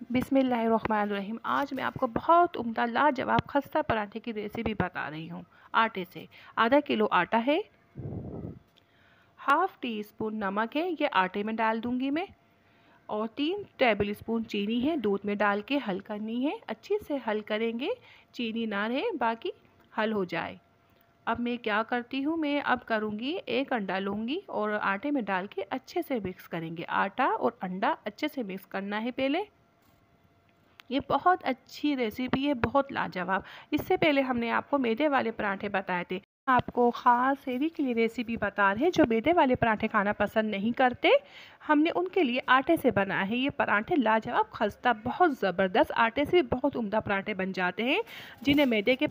बिस्मिल्लाहिर्रहमानिर्रहीम। आज मैं आपको बहुत उम्दा लाजवाब खस्ता पराठे की रेसिपी बता रही हूँ। आटे से आधा किलो आटा है, हाफ़ टी स्पून नमक है, ये आटे में डाल दूँगी मैं, और 3 टेबल स्पून चीनी है, दूध में डाल के हल करनी है। अच्छे से हल करेंगे, चीनी ना रहे, बाकी हल हो जाए। अब मैं क्या करती हूँ, मैं अब करूँगी, एक अंडा लूँगी और आटे में डाल के अच्छे से मिक्स करेंगे। आटा और अंडा अच्छे से मिक्स करना है पहले। ये बहुत अच्छी रेसिपी है, बहुत लाजवाब। इससे पहले हमने आपको मैदे वाले पराठे बताए थे। आपको ख़ास सेवी के लिए रेसिपी बता रहे हैं, जो मैदे वाले पराठे खाना पसंद नहीं करते, हमने उनके लिए आटे से बनाए हैं ये पराठे। लाजवाब, खस्ता, बहुत ज़बरदस्त। आटे से भी बहुत उम्दा पराठे बन जाते हैं। जिन्हें मैदे के,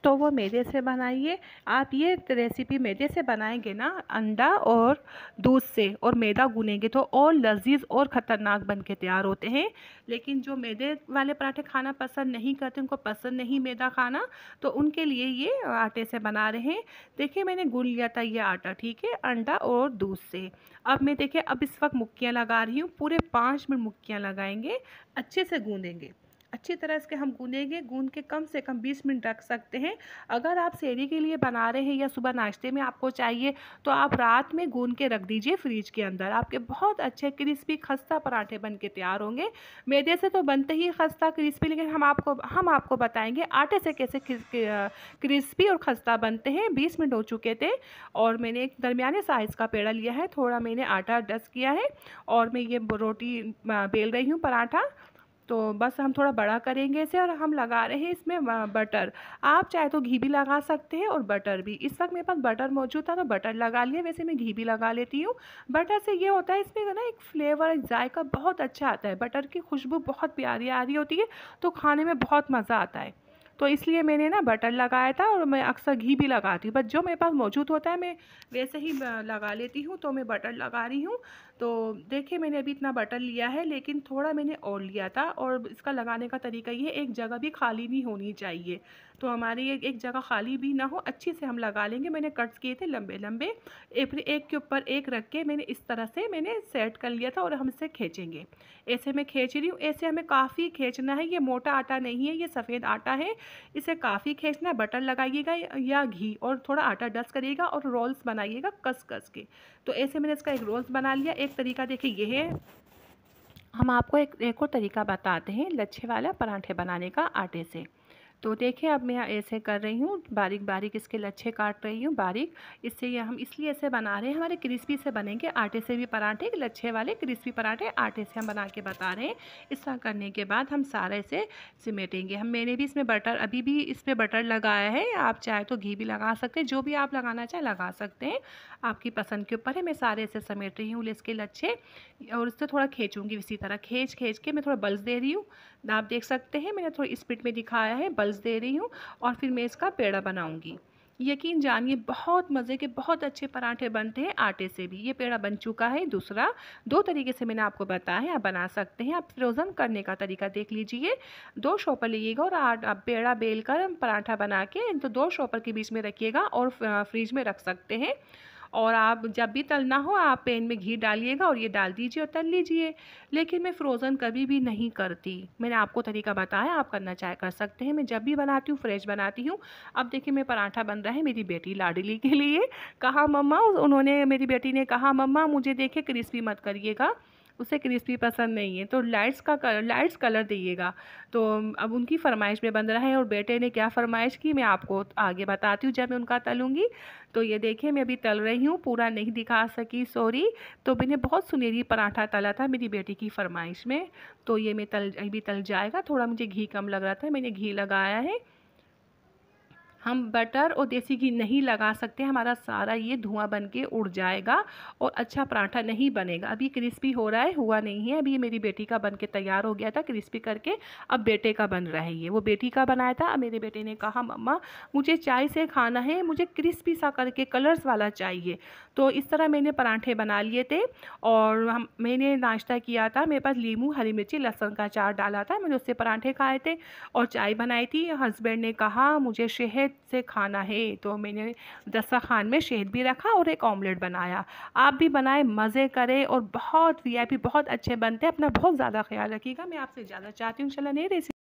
तो वो मैदे से बनाइए। आप ये रेसिपी मैदे से बनाएंगे ना, अंडा और दूध से और मैदा गूनेंगे तो और लजीज और ख़तरनाक बन के तैयार होते हैं। लेकिन जो मैदे वाले पराठे खाना पसंद नहीं करते, उनको पसंद नहीं मैदा खाना, तो उनके लिए ये आटे से बना रहे हैं। देखिए मैंने गून लिया था ये आटा, ठीक है, अंडा और दूध से। अब मैं देखिए अब इस वक्त मुक्कियाँ लगा रही हूँ, पूरे 5 मिनट मुक्कियाँ लगाएंगे, अच्छे से गूँधेंगे। अच्छी तरह इसके हम गूँधेंगे, गूँध के कम से कम 20 मिनट रख सकते हैं। अगर आप सेहरी के लिए बना रहे हैं या सुबह नाश्ते में आपको चाहिए, तो आप रात में गूँध के रख दीजिए फ्रिज के अंदर। आपके बहुत अच्छे क्रिस्पी खस्ता पराठे बन के तैयार होंगे। मैदे से तो बनते ही खस्ता क्रिस्पी, लेकिन हम आपको बताएंगे आटे से कैसे क्रिस्पी और खस्ता बनते हैं। 20 मिनट हो चुके थे और मैंने एक दरमियाने साइज़ का पेड़ा लिया है, थोड़ा मैंने आटा डस्ट किया है और मैं ये रोटी बेल रही हूँ पराठा। तो बस हम थोड़ा बड़ा करेंगे इसे और हम लगा रहे हैं इसमें बटर। आप चाहे तो घी भी लगा सकते हैं और बटर भी। इस वक्त मेरे पास बटर मौजूद था तो बटर लगा लिया, वैसे मैं घी भी लगा लेती हूँ। बटर से ये होता है इसमें ना एक फ्लेवर, एक जायका बहुत अच्छा आता है। बटर की खुशबू बहुत प्यारी आ रही होती है, तो खाने में बहुत मज़ा आता है। तो इसलिए मैंने ना बटर लगाया था, और मैं अक्सर घी भी लगाती हूँ, बस जो मेरे पास मौजूद होता है मैं वैसे ही लगा लेती हूँ। तो मैं बटर लगा रही हूँ। तो देखिए मैंने अभी इतना बटर लिया है, लेकिन थोड़ा मैंने और लिया था। और इसका लगाने का तरीका ये, एक जगह भी खाली नहीं होनी चाहिए, तो हमारी एक जगह खाली भी ना हो, अच्छे से हम लगा लेंगे। मैंने कट्स किए थे लंबे लंबे, फिर एक के ऊपर एक रख के मैंने इस तरह से मैंने सेट कर लिया था, और हम इसे खींचेंगे। ऐसे मैं खींच रही हूँ, ऐसे हमें काफ़ी खींचना है। ये मोटा आटा नहीं है, ये सफ़ेद आटा है, इसे काफ़ी खींचना है। बटर लगाइएगा या घी, और थोड़ा आटा डस्ट करिएगा और रोल्स बनाइएगा कस कस के। तो ऐसे मैंने इसका एक रोल्स बना लिया। एक तरीका देखिए ये है। हम आपको एक और तरीका बताते हैं लच्छे वाला पराठे बनाने का आटे से। तो देखिए अब मैं ऐसे कर रही हूँ, बारीक बारीक इसके लच्छे काट रही हूँ बारीक। इससे ये हम इसलिए ऐसे बना रहे हैं, हमारे क्रिस्पी से बनेंगे। आटे से भी पराठे, लच्छे वाले क्रिस्पी पराठे आटे से हम बना के बता रहे हैं। इस तरह करने के बाद हम सारे इसे समेटेंगे। मैंने भी इसमें बटर, अभी भी इस पर बटर लगाया है। आप चाहे तो घी भी लगा सकते हैं, जो भी आप लगाना चाहे लगा सकते हैं, आपकी पसंद के ऊपर है। मैं सारे इसे समेट रही हूँ इसके लच्छे, और इससे थोड़ा खींचूँगी। इसी तरह खींच खींच के मैं थोड़ा बल्स दे रही हूँ। आप देख सकते हैं मैंने थोड़ी स्पीड में दिखाया है, बल्स दे रही हूँ, और फिर मैं इसका पेड़ा बनाऊँगी। यकीन जानिए बहुत मज़े के, बहुत अच्छे पराठे बनते हैं आटे से भी। ये पेड़ा बन चुका है। दूसरा 2 तरीके से मैंने आपको बताया है, आप बना सकते हैं। आप फ्रोज़न करने का तरीका देख लीजिए। 2 शॉपर लीजिएगा और आप पेड़ा बेल कर पराठा बना के तो 2 शॉपर के बीच में रखिएगा और फ्रिज में रख सकते हैं। और आप जब भी तलना हो, आप पैन में घी डालिएगा और ये डाल दीजिए और तल लीजिए। लेकिन मैं फ़्रोज़न कभी भी नहीं करती, मैंने आपको तरीका बताया, आप करना चाहे कर सकते हैं। मैं जब भी बनाती हूँ फ्रेश बनाती हूँ। अब देखिए मैं पराठा बन रहा है मेरी बेटी लाडली के लिए। कहा मम्मा, उन्होंने, मेरी बेटी ने कहा मम्मा मुझे देखिए क्रिस्पी मत करिएगा, उसे क्रिस्पी पसंद नहीं है, तो लाइट्स कलर दीजिएगा। तो अब उनकी फ़रमाइश में बन रहा है, और बेटे ने क्या फ़रमाइश की मैं आपको आगे बताती हूँ जब मैं उनका तलूँगी। तो ये देखिए मैं अभी तल रही हूँ, पूरा नहीं दिखा सकी, सॉरी। तो मैंने बहुत सुनहरी पराठा तला था मेरी बेटी की फ़रमाइश में। तो ये मैं अभी तल जाएगा। थोड़ा मुझे घी कम लग रहा था, मैंने घी लगाया है। हम बटर और देसी घी नहीं लगा सकते, हमारा सारा ये धुआं बन के उड़ जाएगा और अच्छा पराठा नहीं बनेगा। अभी क्रिस्पी हो रहा है, हुआ नहीं है। अभी ये मेरी बेटी का बन के तैयार हो गया था क्रिस्पी करके, अब बेटे का बन रहा है। ये वो बेटी का बनाया था। अब मेरे बेटे ने कहा मम्मा मुझे चाय से खाना है, मुझे क्रिस्पी सा करके कलर्स वाला चाहिए। तो इस तरह मैंने पराठे बना लिए थे, और मैंने नाश्ता किया था। मेरे पास नींबू, हरी मिर्ची, लहसुन का अचार डाला था, मैंने उससे पराठे खाए थे और चाय बनाई थी। हस्बैंड ने कहा मुझे शहद से खाना है तो मैंने दस्तरखान में शहद भी रखा और एक ऑमलेट बनाया। आप भी बनाएं, मज़े करें और बहुत वीआईपी बहुत अच्छे बनते हैं। अपना बहुत ज़्यादा ख्याल रखिएगा। मैं आपसे ज़्यादा चाहती हूँ इंशाल्लाह नई रेसिपी